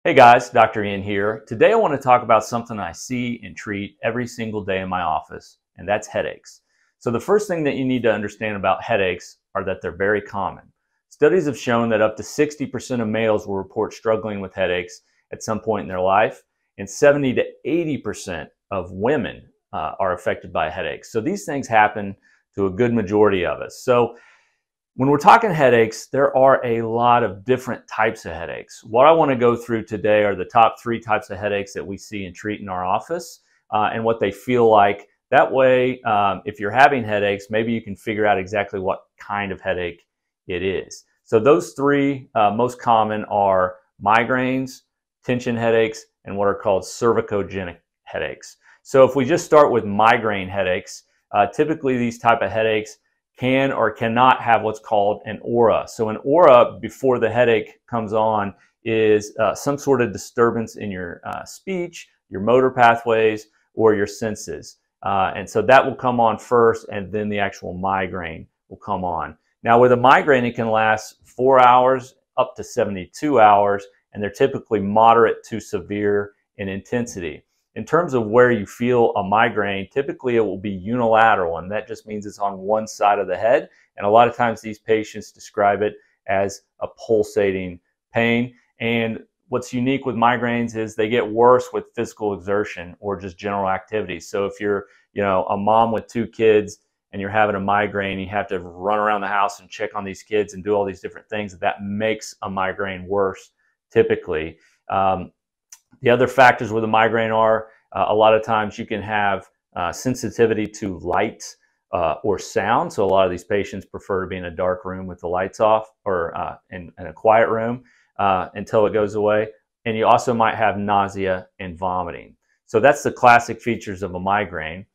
Hey guys, Dr. Ian here. Today I want to talk about something I see and treat every single day in my office, and that's headaches. So the first thing that you need to understand about headaches are that they're very common. Studies have shown that up to 60% of males will report struggling with headaches at some point in their life, and 70 to 80% of women are affected by headaches. So these things happen to a good majority of us. So when we're talking headaches, there are a lot of different types of headaches. What I want to go through today are the top 3 types of headaches that we see and treat in our office and what they feel like. That way, if you're having headaches, maybe you can figure out exactly what kind of headache it is. So those 3 most common are migraines, tension headaches, and what are called cervicogenic headaches. So if we just start with migraine headaches, typically these type of headaches can or cannot have what's called an aura. So an aura before the headache comes on is some sort of disturbance in your speech, your motor pathways, or your senses. And so that will come on first, and then the actual migraine will come on. Now with a migraine, it can last 4 hours up to 72 hours, and they're typically moderate to severe in intensity. In terms of where you feel a migraine, typically it will be unilateral, and that just means it's on one side of the head. And a lot of times these patients describe it as a pulsating pain. And what's unique with migraines is they get worse with physical exertion or just general activity. So if you're, a mom with 2 kids and you're having a migraine, you have to run around the house and check on these kids and do all these different things. That makes a migraine worse typically. The other factors with a migraine are a lot of times you can have sensitivity to light or sound. So a lot of these patients prefer to be in a dark room with the lights off or in a quiet room until it goes away. And you also might have nausea and vomiting. So that's the classic features of a migraine.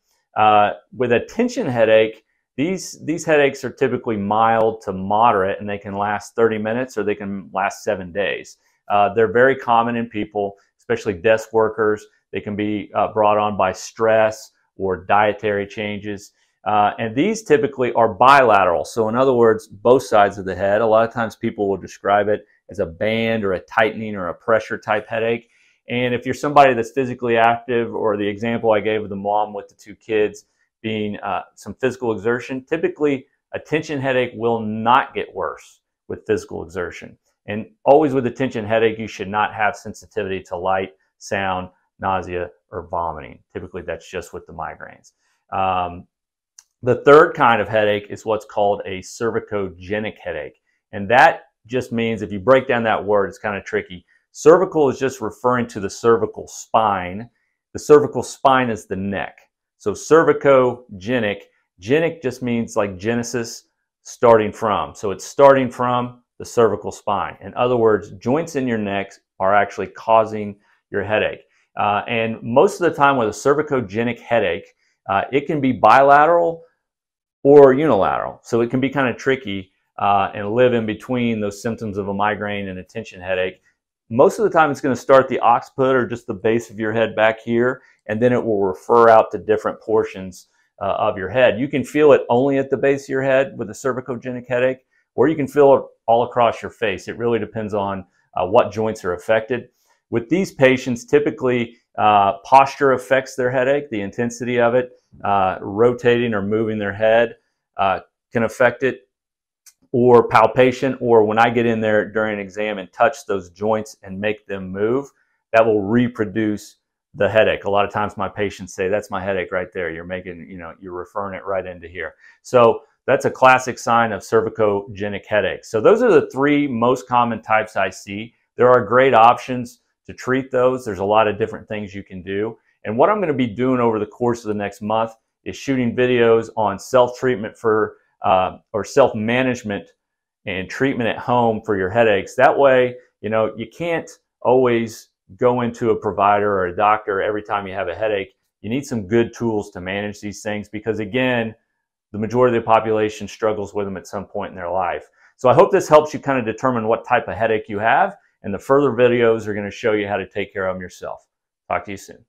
With a tension headache, these headaches are typically mild to moderate, and they can last 30 minutes or they can last 7 days. They're very common in people, especially desk workers. They can be brought on by stress or dietary changes. And these typically are bilateral. So in other words, both sides of the head. A lot of times people will describe it as a band or a tightening or a pressure type headache. And if you're somebody that's physically active, or the example I gave of the mom with the 2 kids being some physical exertion, typically a tension headache will not get worse with physical exertion. And always with a tension headache, you should not have sensitivity to light, sound, nausea, or vomiting. Typically, that's just with the migraines. The third kind of headache is what's called a cervicogenic headache. And that just means, if you break down that word, it's kind of tricky. Cervical is just referring to the cervical spine. The cervical spine is the neck. So cervicogenic, genic just means like Genesis, starting from. So it's starting from the cervical spine. In other words, joints in your neck are actually causing your headache. And most of the time with a cervicogenic headache, it can be bilateral or unilateral. So it can be kind of tricky and live in between those symptoms of a migraine and a tension headache. Most of the time it's going to start the occiput, or just the base of your head back here, and then it will refer out to different portions of your head. You can feel it only at the base of your head with a cervicogenic headache, or you can feel it all across your face. It really depends on what joints are affected. With these patients, typically posture affects their headache, the intensity of it. Rotating or moving their head can affect it, or palpation, or when I get in there during an exam and touch those joints and make them move, that will reproduce the headache. A lot of times my patients say, that's my headache right there. You're making, you're referring it right into here. So that's a classic sign of cervicogenic headache. So those are the 3 most common types I see. There are great options to treat those. There's a lot of different things you can do. And what I'm going to be doing over the course of the next month is shooting videos on self-treatment for or self-management and treatment at home for your headaches. That way, you can't always go into a provider or a doctor every time you have a headache. You need some good tools to manage these things, because again, the majority of the population struggles with them at some point in their life. So I hope this helps you kind of determine what type of headache you have, and the further videos are going to show you how to take care of them yourself. Talk to you soon.